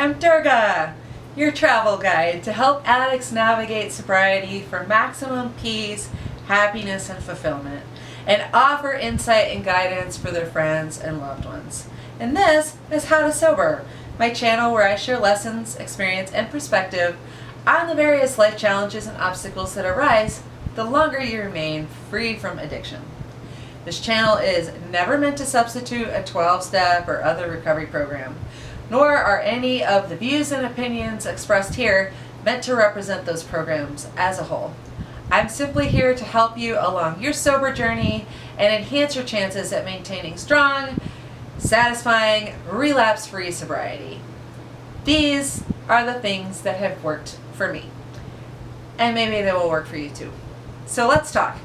I'm Durga, your travel guide to help addicts navigate sobriety for maximum peace, happiness, and fulfillment, and offer insight and guidance for their friends and loved ones. And this is How to Sober, my channel where I share lessons, experience, and perspective on the various life challenges and obstacles that arise the longer you remain free from addiction. This channel is never meant to substitute a 12-step or other recovery program, nor are any of the views and opinions expressed here meant to represent those programs as a whole. I'm simply here to help you along your sober journey and enhance your chances at maintaining strong, satisfying, relapse-free sobriety. These are the things that have worked for me, and maybe they will work for you too. So let's talk.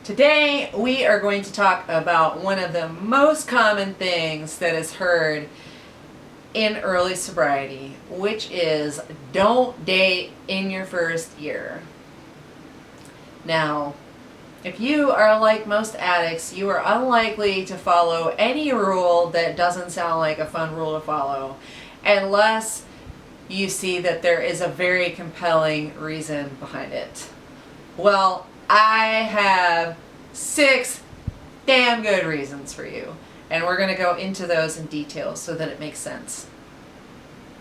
Today we are going to talk about one of the most common things that is heard in early sobriety, which is don't date in your first year. Now, if you are like most addicts, you are unlikely to follow any rule that doesn't sound like a fun rule to follow, unless you see that there is a very compelling reason behind it. Well, I have 6 damn good reasons for you, and we're going to go into those in detail so that it makes sense.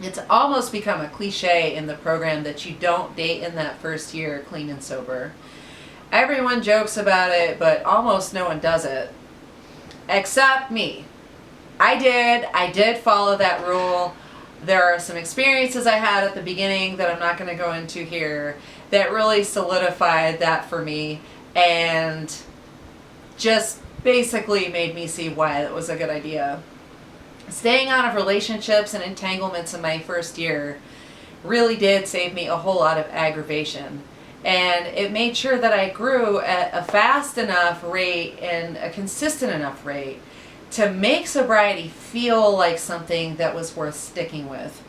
It's almost become a cliche in the program that you don't date in that first year clean and sober. Everyone jokes about it, but almost no one does it. Except me. I did follow that rule. There are some experiences I had at the beginning that I'm not going to go into here that really solidified that for me and just basically made me see why it was a good idea. Staying out of relationships and entanglements in my first year really did save me a whole lot of aggravation. And it made sure that I grew at a fast enough rate and a consistent enough rate to make sobriety feel like something that was worth sticking with.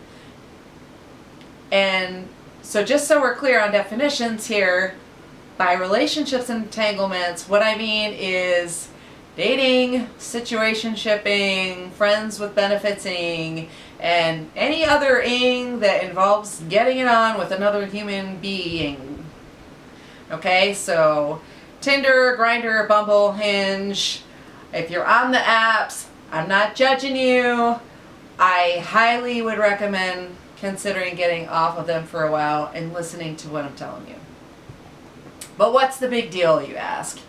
And so just so we're clear on definitions here, by relationships and entanglements, what I mean is dating, situationshipping, friends with benefits-ing, and any other ing that involves getting it on with another human being. Okay, so Tinder, Grindr, Bumble, Hinge. If you're on the apps, I'm not judging you. I highly would recommend considering getting off of them for a while and listening to what I'm telling you. But what's the big deal, you ask?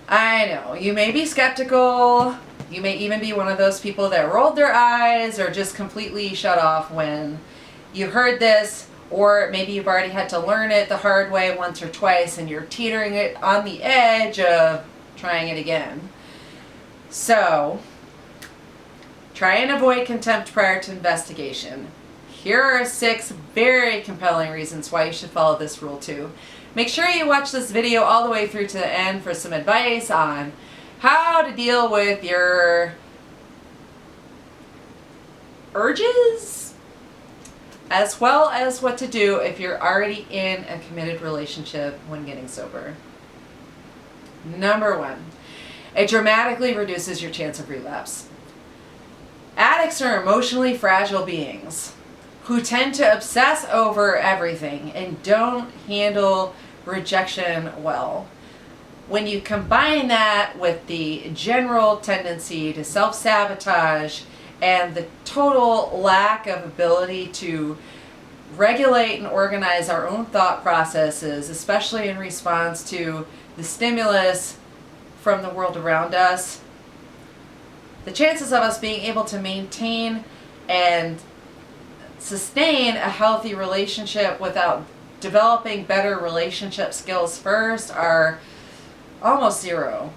I know, you may be skeptical. You may even be one of those people that rolled their eyes or just completely shut off when you heard this, or maybe you've already had to learn it the hard way once or twice and you're teetering it on the edge of trying it again. So, try and avoid contempt prior to investigation. Here are 6 very compelling reasons why you should follow this rule too. Make sure you watch this video all the way through to the end for some advice on how to deal with your urges, as well as what to do if you're already in a committed relationship when getting sober. Number 1, it dramatically reduces your chance of relapse. Addicts are emotionally fragile beings who tend to obsess over everything and don't handle rejection well. When you combine that with the general tendency to self-sabotage and the total lack of ability to regulate and organize our own thought processes, especially in response to the stimulus from the world around us, the chances of us being able to maintain and sustain a healthy relationship without developing better relationship skills first are almost 0.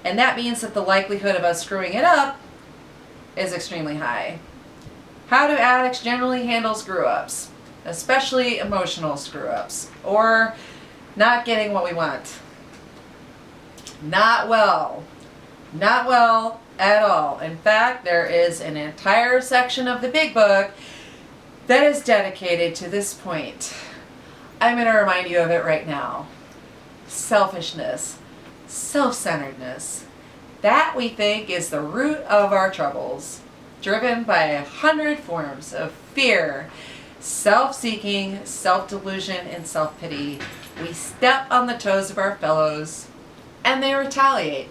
And that means that the likelihood of us screwing it up is extremely high. How do addicts generally handle screw-ups, especially emotional screw-ups, or not getting what we want? Not well. Not well at all. In fact, there is an entire section of the big book that is dedicated to this point. I'm going to remind you of it right now. Selfishness, self-centeredness. That we think is the root of our troubles, driven by 100 forms of fear, self-seeking, self-delusion, and self-pity. We step on the toes of our fellows, and they retaliate.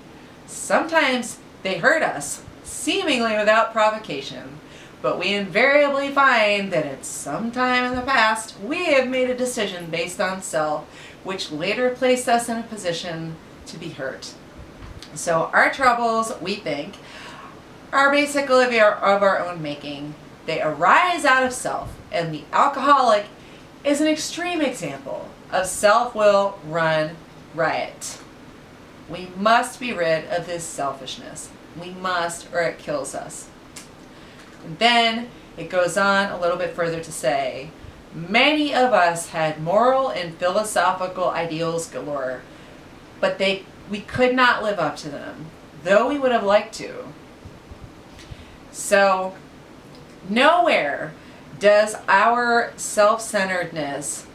Sometimes they hurt us, seemingly without provocation, but we invariably find that at some time in the past, we have made a decision based on self, which later placed us in a position to be hurt. So our troubles, we think, are basically of our own making. They arise out of self, and the alcoholic is an extreme example of self-will run riot. We must be rid of this selfishness. We must, or it kills us. And then it goes on a little bit further to say, many of us had moral and philosophical ideals galore, but we could not live up to them, though we would have liked to. So, nowhere does our self-centeredness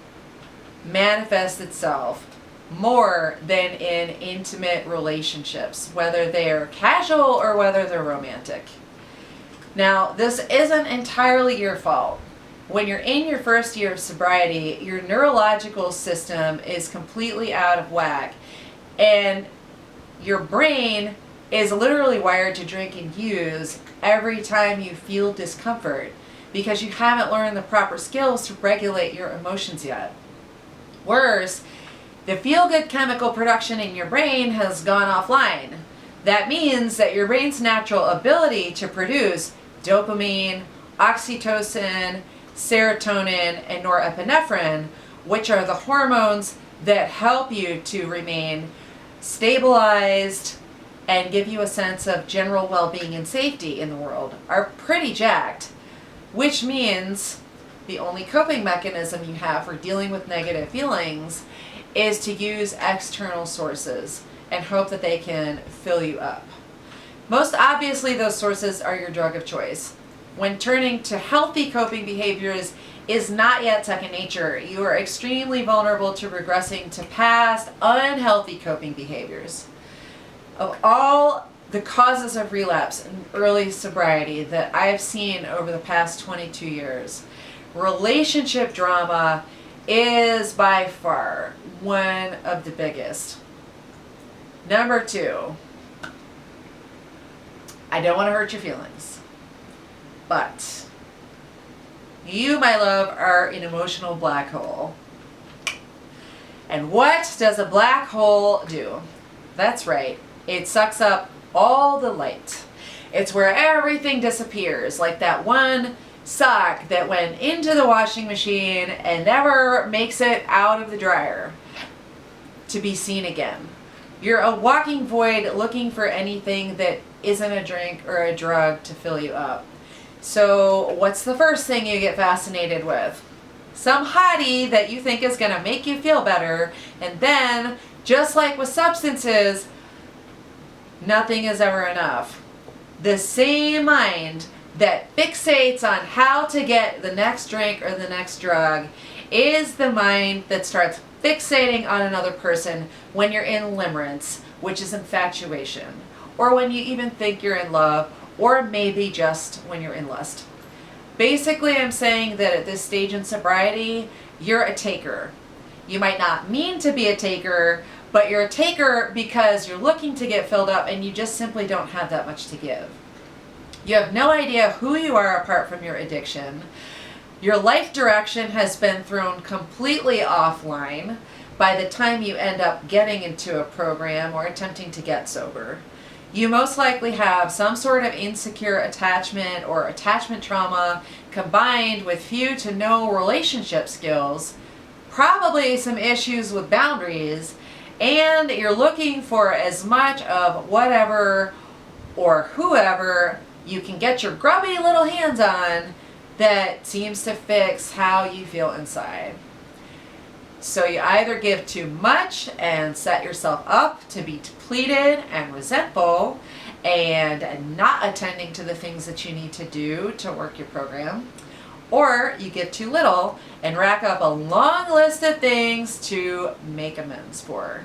manifest itself more than in intimate relationships, whether they're casual or whether they're romantic. Now, this isn't entirely your fault. When you're in your first year of sobriety, your neurological system is completely out of whack, and your brain is literally wired to drink and use every time you feel discomfort because you haven't learned the proper skills to regulate your emotions yet. Worse, the feel-good chemical production in your brain has gone offline. That means that your brain's natural ability to produce dopamine, oxytocin, serotonin, and norepinephrine, which are the hormones that help you to remain stabilized and give you a sense of general well-being and safety in the world, are pretty jacked, which means the only coping mechanism you have for dealing with negative feelings is to use external sources and hope that they can fill you up. Most obviously, those sources are your drug of choice. When turning to healthy coping behaviors is not yet second nature, you are extremely vulnerable to regressing to past unhealthy coping behaviors. Of all the causes of relapse in early sobriety that I've seen over the past 22 years, relationship drama is by far one of the biggest. Number 2, I don't want to hurt your feelings, but you, my love, are an emotional black hole. And what does a black hole do? That's right, it sucks up all the light. It's where everything disappears, like that one sock that went into the washing machine and never makes it out of the dryer to be seen again. You're a walking void looking for anything that isn't a drink or a drug to fill you up. So what's the first thing you get fascinated with? Some hottie that you think is going to make you feel better, and then, just like with substances, nothing is ever enough. The same mind that fixates on how to get the next drink or the next drug is the mind that starts fixating on another person when you're in limerence, which is infatuation, or when you even think you're in love, or maybe just when you're in lust. Basically, I'm saying that at this stage in sobriety, you're a taker. You might not mean to be a taker, but you're a taker because you're looking to get filled up and you just simply don't have that much to give. You have no idea who you are apart from your addiction. Your life direction has been thrown completely offline by the time you end up getting into a program or attempting to get sober. You most likely have some sort of insecure attachment or attachment trauma combined with few to no relationship skills, probably some issues with boundaries, and you're looking for as much of whatever or whoever you can get your grubby little hands on that seems to fix how you feel inside. So you either give too much and set yourself up to be depleted and resentful and not attending to the things that you need to do to work your program, Or you give too little and rack up a long list of things to make amends for.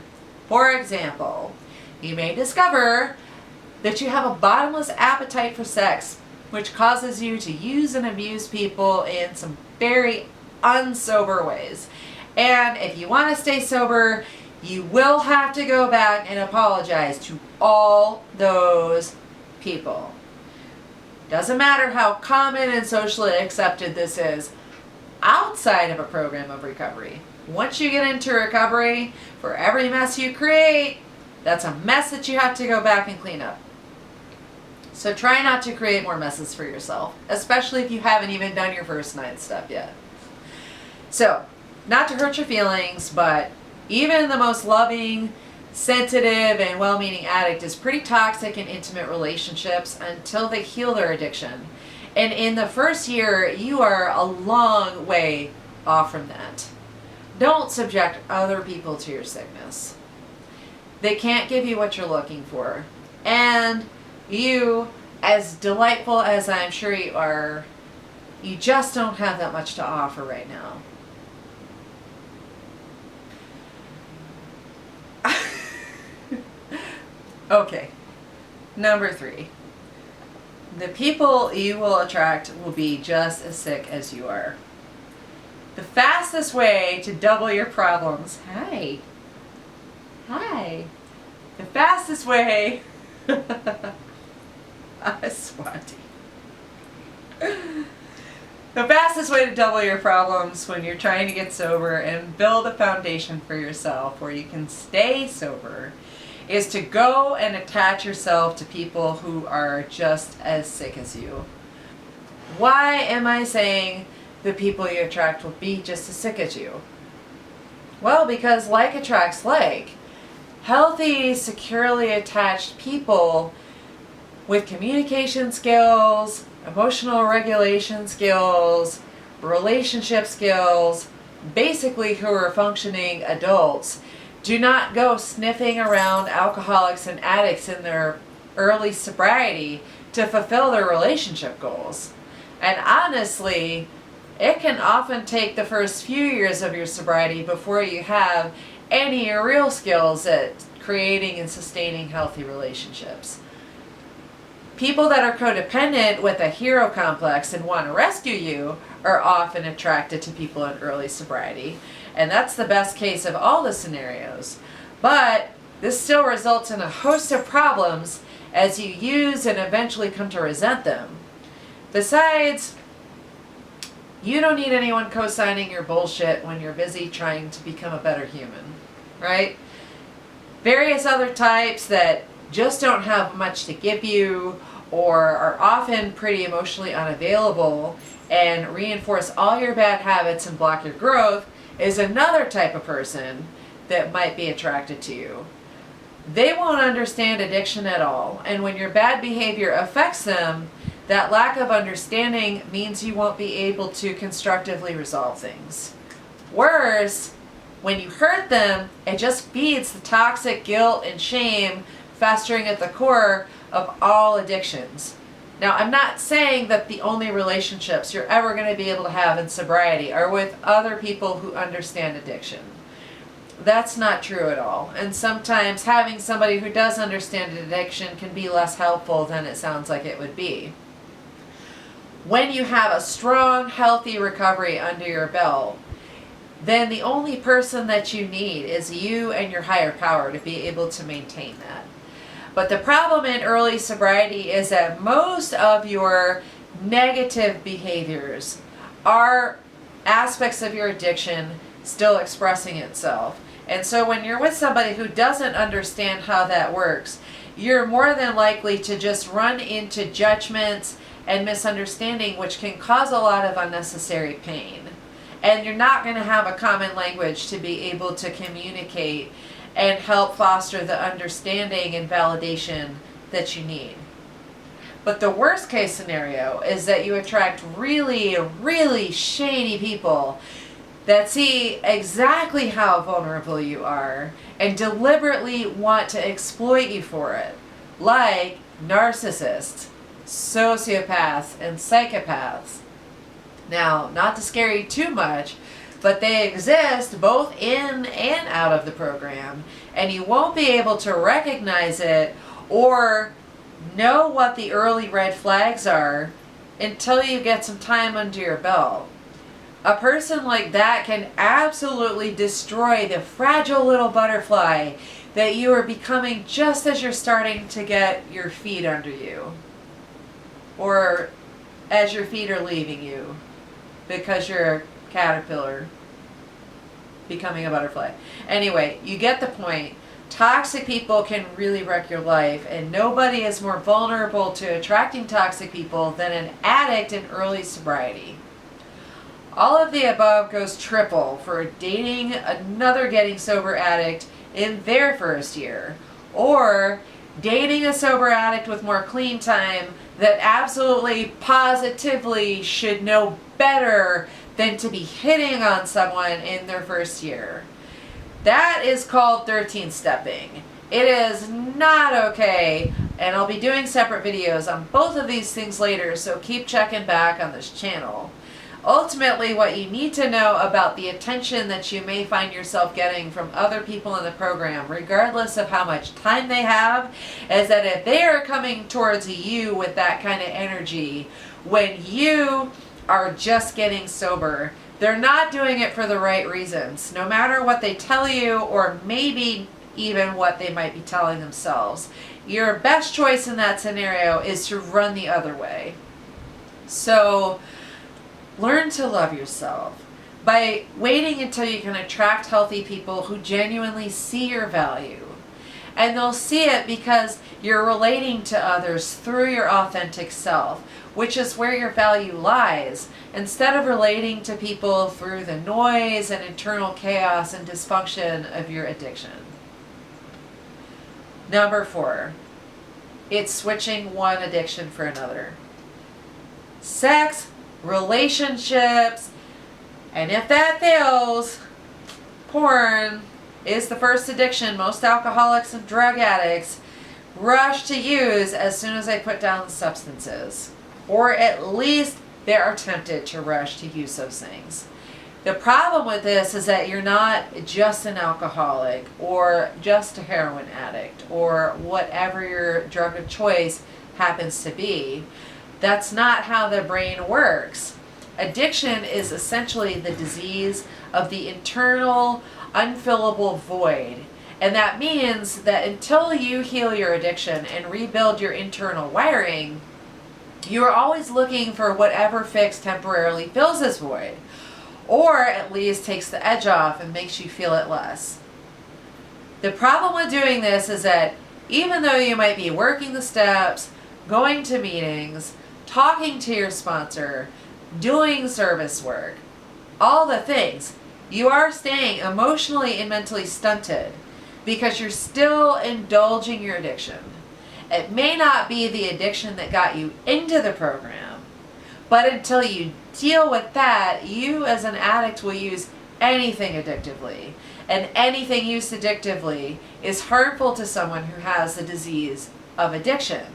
For example, you may discover that you have a bottomless appetite for sex, which causes you to use and abuse people in some very unsober ways. And if you want to stay sober, you will have to go back and apologize to all those people. Doesn't matter how common and socially accepted this is outside of a program of recovery. Once you get into recovery, for every mess you create, that's a mess that you have to go back and clean up. So try not to create more messes for yourself, especially if you haven't even done your first 9 step yet. So, not to hurt your feelings, but even the most loving, sensitive, and well-meaning addict is pretty toxic in intimate relationships until they heal their addiction. And in the first year, you are a long way off from that. Don't subject other people to your sickness. They can't give you what you're looking for. And you, as delightful as I'm sure you are, you just don't have that much to offer right now. Okay, number 3. The people you will attract will be just as sick as you are. The fastest way to double your problems, hi. The fastest way, Swati. The fastest way to double your problems when you're trying to get sober and build a foundation for yourself where you can stay sober is to go and attach yourself to people who are just as sick as you. Why am I saying the people you attract will be just as sick as you? Well, because like attracts like. Healthy, securely attached people with communication skills, emotional regulation skills, relationship skills, basically who are functioning adults, do not go sniffing around alcoholics and addicts in their early sobriety to fulfill their relationship goals. And honestly, it can often take the first few years of your sobriety before you have any real skills at creating and sustaining healthy relationships. People that are codependent with a hero complex and want to rescue you are often attracted to people in early sobriety. And that's the best case of all the scenarios. But this still results in a host of problems as you use and eventually come to resent them. Besides, you don't need anyone co-signing your bullshit when you're busy trying to become a better human, right? Various other types that just don't have much to give you or are often pretty emotionally unavailable and reinforce all your bad habits and block your growth is another type of person that might be attracted to you. They won't understand addiction at all, and when your bad behavior affects them, that lack of understanding means you won't be able to constructively resolve things. Worse, when you hurt them, it just feeds the toxic guilt and shame festering at the core of all addictions. Now, I'm not saying that the only relationships you're ever going to be able to have in sobriety are with other people who understand addiction. That's not true at all. And sometimes having somebody who does understand addiction can be less helpful than it sounds like it would be. When you have a strong, healthy recovery under your belt, then the only person that you need is you and your higher power to be able to maintain that. But the problem in early sobriety is that most of your negative behaviors are aspects of your addiction still expressing itself. And so when you're with somebody who doesn't understand how that works, you're more than likely to just run into judgments and misunderstanding, which can cause a lot of unnecessary pain. And you're not going to have a common language to be able to communicate and help foster the understanding and validation that you need. But the worst case scenario is that you attract really, really shady people that see exactly how vulnerable you are and deliberately want to exploit you for it, like narcissists, sociopaths, and psychopaths. Now, not to scare you too much, but they exist both in and out of the program, and you won't be able to recognize it or know what the early red flags are until you get some time under your belt. A person like that can absolutely destroy the fragile little butterfly that you are becoming just as you're starting to get your feet under you, or as your feet are leaving you because you're a caterpillar becoming a butterfly. Anyway, you get the point. Toxic people can really wreck your life, and nobody is more vulnerable to attracting toxic people than an addict in early sobriety. All of the above goes triple for dating another getting sober addict in their first year, or dating a sober addict with more clean time that absolutely positively should know better than to be hitting on someone in their first year. That is called 13 stepping. It is not okay, and I'll be doing separate videos on both of these things later, so keep checking back on this channel. Ultimately, what you need to know about the attention that you may find yourself getting from other people in the program, regardless of how much time they have, is that if they are coming towards you with that kind of energy, when you are just getting sober, they're not doing it for the right reasons, no matter what they tell you or maybe even what they might be telling themselves. Your best choice in that scenario is to run the other way. So, learn to love yourself by waiting until you can attract healthy people who genuinely see your value. And they'll see it because you're relating to others through your authentic self, which is where your value lies, instead of relating to people through the noise and internal chaos and dysfunction of your addiction. Number 4, it's switching one addiction for another. Sex, relationships, and if that fails, porn is the first addiction most alcoholics and drug addicts rush to use as soon as they put down substances, or at least they are tempted to rush to use those things. The problem with this is that you're not just an alcoholic or just a heroin addict or whatever your drug of choice happens to be. That's not how the brain works. Addiction is essentially the disease of the internal, unfillable void. And that means that until you heal your addiction and rebuild your internal wiring, you are always looking for whatever fix temporarily fills this void, or at least takes the edge off and makes you feel it less. The problem with doing this is that even though you might be working the steps, going to meetings, talking to your sponsor, doing service work, all the things, you are staying emotionally and mentally stunted because you're still indulging your addiction. It may not be the addiction that got you into the program, but until you deal with that, you as an addict will use anything addictively. And anything used addictively is harmful to someone who has the disease of addiction.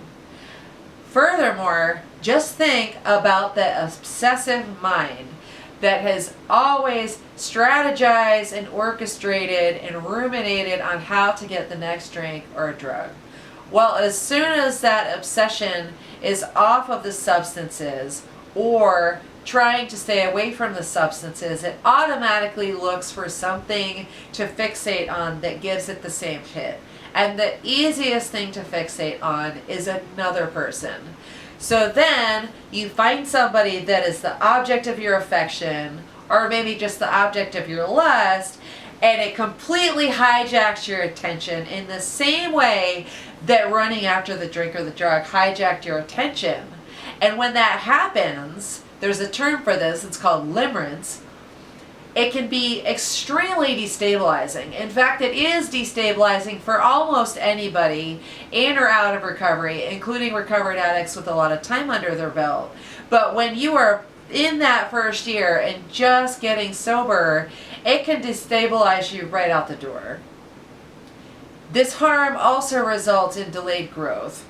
Furthermore, just think about the obsessive mind that has always strategized and orchestrated and ruminated on how to get the next drink or drug. Well, as soon as that obsession is off of the substances or trying to stay away from the substances, it automatically looks for something to fixate on that gives it the same hit. And the easiest thing to fixate on is another person. So then you find somebody that is the object of your affection, or maybe just the object of your lust, and it completely hijacks your attention in the same way that running after the drink or the drug hijacked your attention. And when that happens, there's a term for this, it's called limerence. It can be extremely destabilizing. In fact, it is destabilizing for almost anybody in or out of recovery, including recovered addicts with a lot of time under their belt. But when you are in that first year and just getting sober, it can destabilize you right out the door. This harm also results in delayed growth.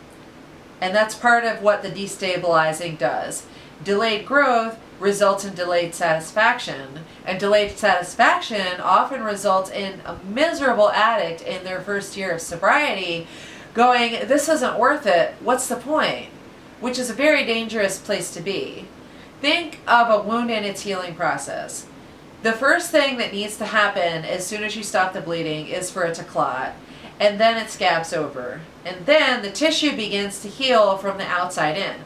And that's part of what the destabilizing does. Delayed growth results in delayed satisfaction, and delayed satisfaction often results in a miserable addict in their first year of sobriety going, this isn't worth it, what's the point? Which is a very dangerous place to be. Think of a wound and its healing process. The first thing that needs to happen as soon as you stop the bleeding is for it to clot, and then it scabs over. And then the tissue begins to heal from the outside in.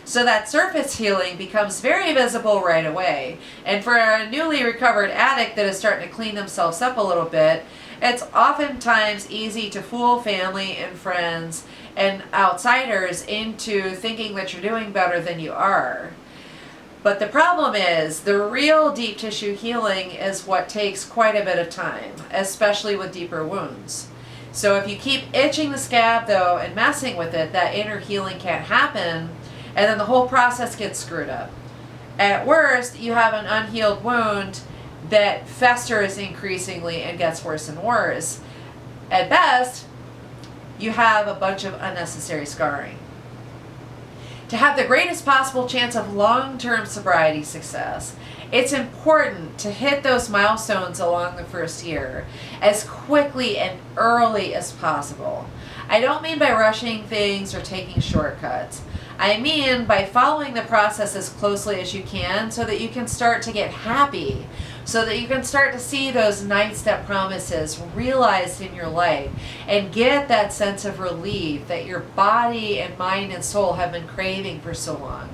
So that surface healing becomes very visible right away. And for a newly recovered addict that is starting to clean themselves up a little bit, it's oftentimes easy to fool family and friends and outsiders into thinking that you're doing better than you are. But the problem is, the real deep tissue healing is what takes quite a bit of time, especially with deeper wounds. So if you keep itching the scab though and messing with it, that inner healing can't happen, and then the whole process gets screwed up. At worst, you have an unhealed wound that festers increasingly and gets worse and worse. At best, you have a bunch of unnecessary scarring. To have the greatest possible chance of long-term sobriety success, it's important to hit those milestones along the first year as quickly and early as possible. I don't mean by rushing things or taking shortcuts. I mean by following the process as closely as you can so that you can start to get happy, so that you can start to see those 9-step promises realized in your life and get that sense of relief that your body and mind and soul have been craving for so long.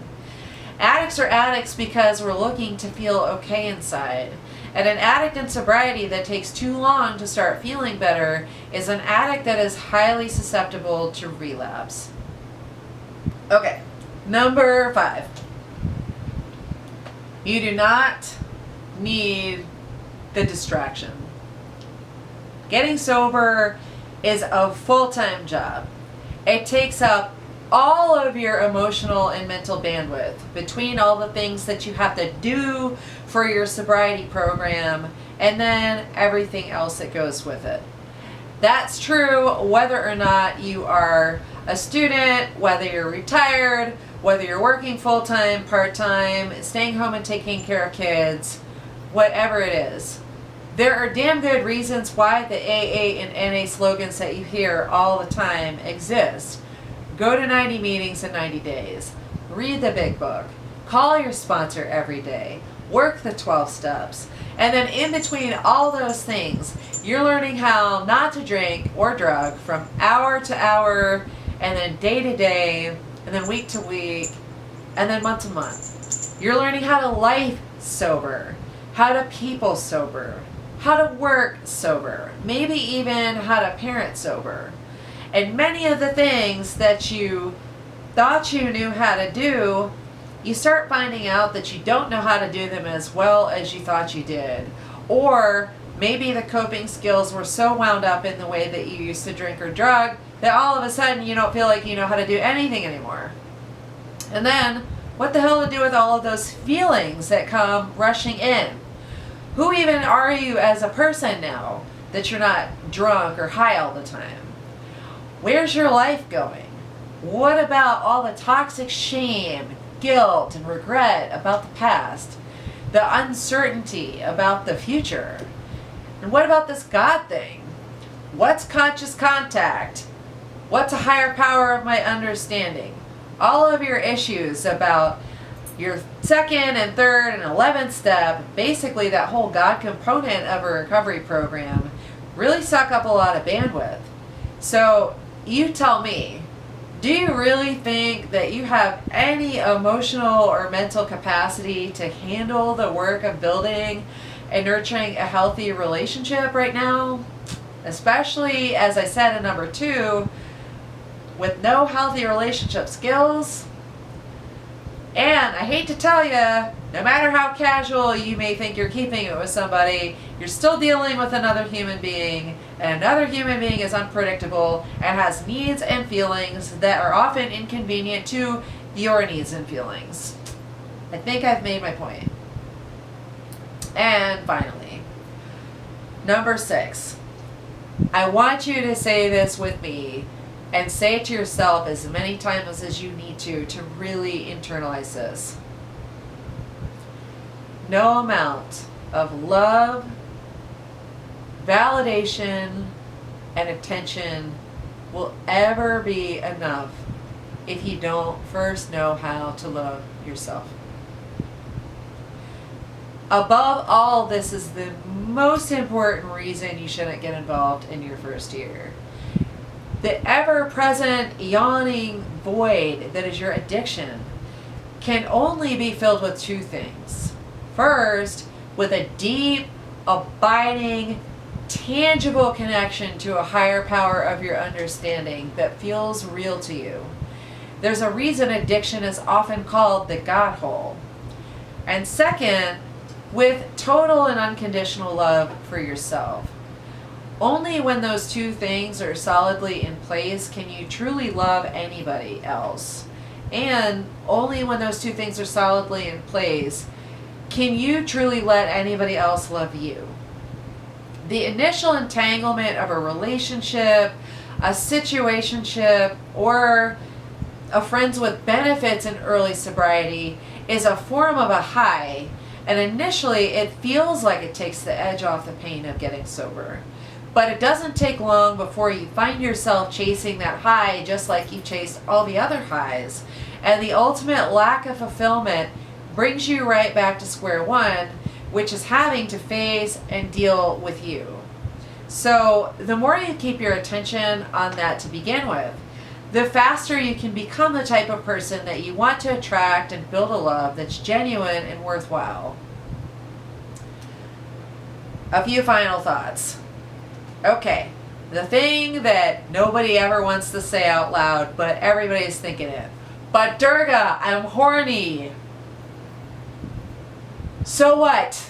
Addicts are addicts because we're looking to feel okay inside. And an addict in sobriety that takes too long to start feeling better is an addict that is highly susceptible to relapse. Okay, number 5. You do not need the distraction. Getting sober is a full-time job. It takes up all of your emotional and mental bandwidth between all the things that you have to do for your sobriety program and then everything else that goes with it. That's true whether or not you are a student, whether you're retired, whether you're working full-time, part-time, staying home and taking care of kids, whatever it is. There are damn good reasons why the AA and NA slogans that you hear all the time exist. Go to 90 meetings in 90 days. Read the big book. Call your sponsor every day. Work the 12 steps. And then in between all those things, you're learning how not to drink or drug from hour to hour, and then day to day, and then week to week, and then month to month. You're learning how to life sober, how to people sober, how to work sober, maybe even how to parent sober. And many of the things that you thought you knew how to do, you start finding out that you don't know how to do them as well as you thought you did. Or maybe the coping skills were so wound up in the way that you used to drink or drug that all of a sudden you don't feel like you know how to do anything anymore. And then, what the hell to do with all of those feelings that come rushing in? Who even are you as a person now that you're not drunk or high all the time? Where's your life going? What about all the toxic shame, guilt, and regret about the past? The uncertainty about the future? And what about this God thing? What's conscious contact? What's a higher power of my understanding? All of your issues about your 2nd and 3rd and 11th step, basically that whole God component of a recovery program, really suck up a lot of bandwidth. So you tell me, do you really think that you have any emotional or mental capacity to handle the work of building and nurturing a healthy relationship right now? Especially, as I said in number 2, with no healthy relationship skills. And I hate to tell you, no matter how casual you may think you're keeping it with somebody, you're still dealing with another human being, and another human being is unpredictable and has needs and feelings that are often inconvenient to your needs and feelings. I think I've made my point. And finally, number 6. I want you to say this with me and say it to yourself as many times as you need to really internalize this. No amount of love, validation, and attention will ever be enough if you don't first know how to love yourself. Above all, this is the most important reason you shouldn't get involved in your first year. The ever-present yawning void that is your addiction can only be filled with two things. First, with a deep, abiding, tangible connection to a higher power of your understanding that feels real to you. There's a reason addiction is often called the God hole. And second, with total and unconditional love for yourself. Only when those two things are solidly in place can you truly love anybody else. And only when those two things are solidly in place can you truly let anybody else love you. The initial entanglement of a relationship, a situationship, or a friends with benefits in early sobriety is a form of a high, and initially it feels like it takes the edge off the pain of getting sober. But it doesn't take long before you find yourself chasing that high just like you chased all the other highs, and the ultimate lack of fulfillment brings you right back to square one, which is having to face and deal with you. So the more you keep your attention on that to begin with, the faster you can become the type of person that you want to attract and build a love that's genuine and worthwhile. A few final thoughts. Okay, the thing that nobody ever wants to say out loud, but everybody's thinking it. But Durga, I'm horny. So what?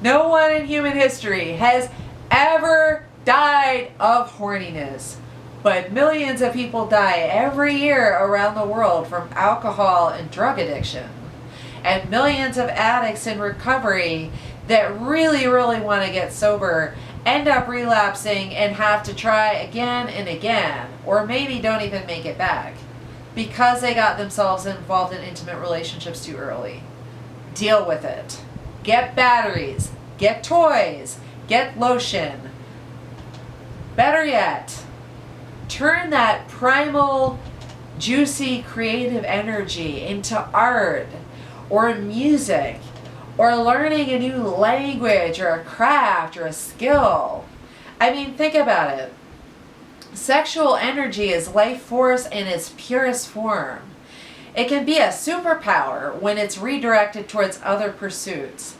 No one in human history has ever died of horniness, but millions of people die every year around the world from alcohol and drug addiction. And millions of addicts in recovery that really, really want to get sober end up relapsing and have to try again and again, or maybe don't even make it back, because they got themselves involved in intimate relationships too early. Deal with it. Get batteries, get toys, get lotion. Better yet, turn that primal, juicy, creative energy into art or music or learning a new language or a craft or a skill. I mean, think about it. Sexual energy is life force in its purest form. It can be a superpower when it's redirected towards other pursuits.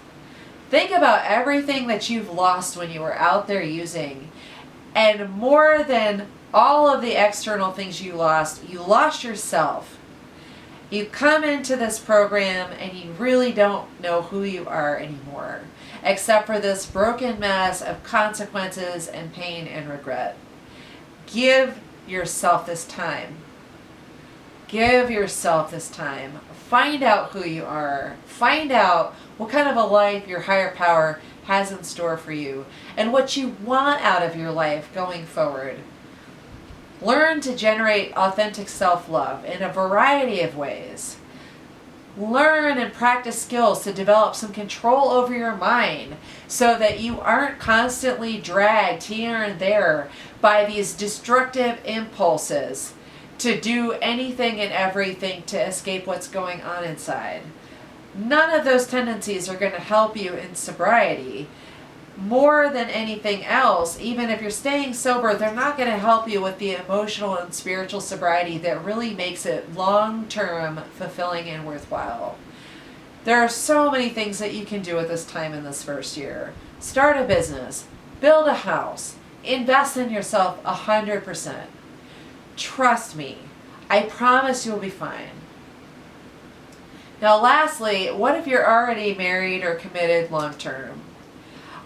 Think about everything that you've lost when you were out there using, and more than all of the external things you lost yourself. You come into this program and you really don't know who you are anymore, except for this broken mess of consequences and pain and regret. Give yourself this time. Give yourself this time. Find out who you are. Find out what kind of a life your higher power has in store for you and what you want out of your life going forward. Learn to generate authentic self-love in a variety of ways. Learn and practice skills to develop some control over your mind so that you aren't constantly dragged here and there by these destructive impulses to do anything and everything to escape what's going on inside. None of those tendencies are going to help you in sobriety. More than anything else, even if you're staying sober, they're not going to help you with the emotional and spiritual sobriety that really makes it long-term fulfilling and worthwhile. There are so many things that you can do at this time in this first year. Start a business, build a house, invest in yourself 100%. Trust me, I promise you'll be fine. Now lastly, what if you're already married or committed long-term?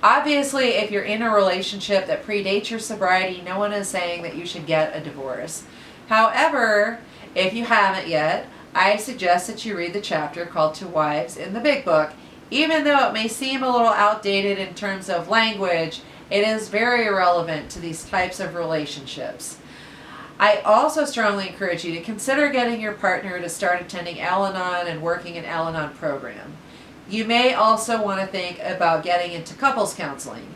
Obviously, if you're in a relationship that predates your sobriety, no one is saying that you should get a divorce. However, if you haven't yet, I suggest that you read the chapter called To Wives in the Big Book. Even though it may seem a little outdated in terms of language, it is very relevant to these types of relationships. I also strongly encourage you to consider getting your partner to start attending Al-Anon and working an Al-Anon program. You may also want to think about getting into couples counseling.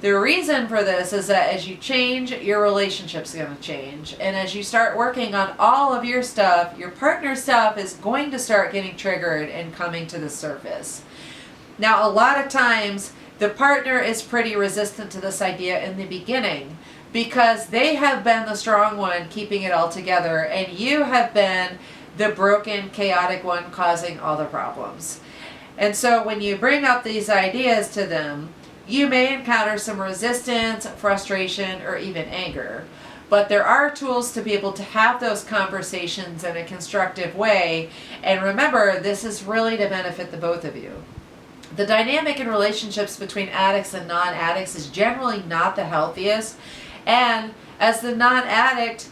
The reason for this is that as you change, your relationship's going to change. And as you start working on all of your stuff, your partner's stuff is going to start getting triggered and coming to the surface. Now, a lot of times, the partner is pretty resistant to this idea in the beginning because they have been the strong one keeping it all together, and you have been the broken, chaotic one causing all the problems. And so when you bring up these ideas to them, you may encounter some resistance, frustration, or even anger. But there are tools to be able to have those conversations in a constructive way. And remember, this is really to benefit the both of you. The dynamic in relationships between addicts and non-addicts is generally not the healthiest. And as the non-addict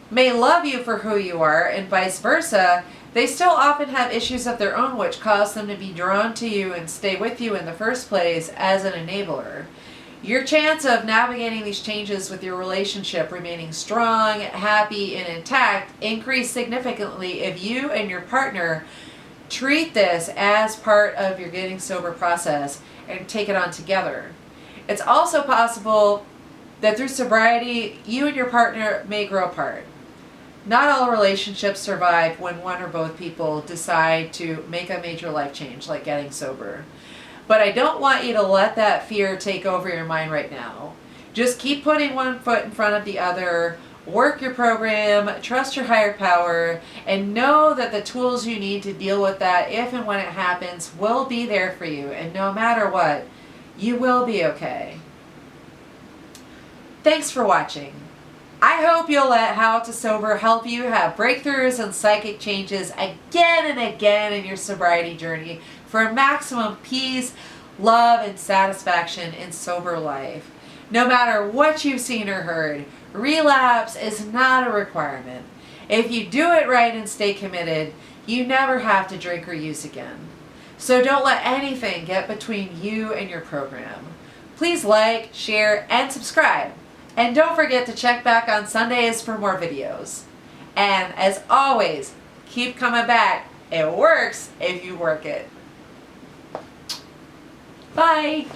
may love you for who you are and vice versa, they still often have issues of their own which cause them to be drawn to you and stay with you in the first place as an enabler. Your chance of navigating these changes with your relationship remaining strong, happy, and intact increase significantly if you and your partner treat this as part of your getting sober process and take it on together. It's also possible that through sobriety, you and your partner may grow apart. Not all relationships survive when one or both people decide to make a major life change, like getting sober. But I don't want you to let that fear take over your mind right now. Just keep putting one foot in front of the other, work your program, trust your higher power, and know that the tools you need to deal with that if and when it happens will be there for you. And no matter what, you will be okay. Thanks for watching. I hope you'll let How to Sober help you have breakthroughs and psychic changes again and again in your sobriety journey for maximum peace, love, and satisfaction in sober life. No matter what you've seen or heard, relapse is not a requirement. If you do it right and stay committed, you never have to drink or use again. So don't let anything get between you and your program. Please like, share, and subscribe. And don't forget to check back on Sundays for more videos. And as always, keep coming back. It works if you work it. Bye.